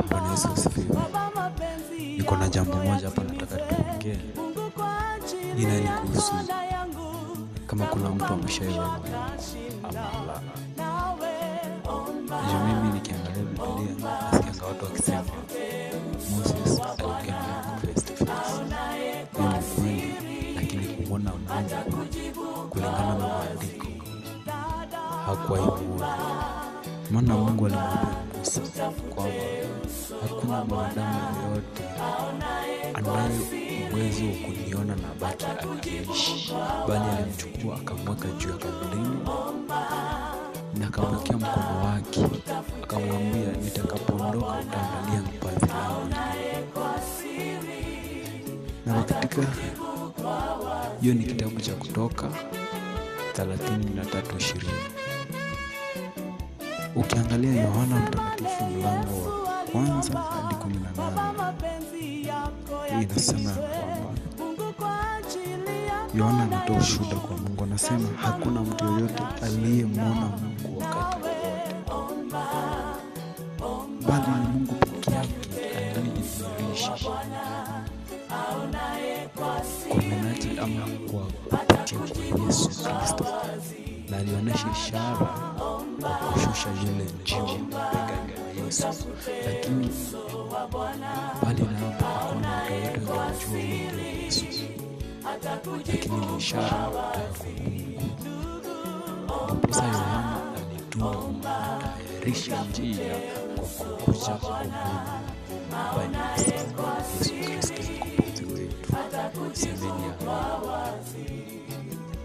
Bwana Yesu asifiwe. Niko na jambo moja hapa nataka tuongee. Ina ni kuhusu kama kuna mtu ameshaiona Mungu ama la. Mimi nikiangalia Biblia nasikia watu wakisema Moses aliongea na Mungu face to face. Hiyo ni kweli, lakini kumwona Mungu kulingana na maandiko hakuwahi. Maana Mungu alimwambia Musa kwamba hakuna mwanadamu yeyote anaye uwezo wa kuniona na baki akiishi, bali alimchukua akamweka juu ya kaburi na akamwekea mkono wake, akamwambia nitakapoondoka utaangalia mpazi langu. Na katika hiyo ni kitabu cha Kutoka 33:20. Ukiangalia Yohana Mtakatifu mlango wa 1 hadi 18, inasema kwamba Yohana anatoa ushuhuda kwa Mungu, anasema hakuna mtu yoyote aliyemwona Mungu wakati wowote, bali ni Mungu pekee yake aliyejidhihirisha kwa minajili ama kwa kupitia kwa Yesu Kristo, na alionyesha ishara kwa kushusha yule njiwa bega la Yesu. Lakini bali na hapo hakuna mtu yoyote anajua yule Yesu, lakini ni ishara kutoka kwa Mungu. Ndiposa Yohana alituma kutayarisha njia kwa kukuja kwa Mungu ambaye ni Yesu Kristo mkombozi wetu. Semeni amina.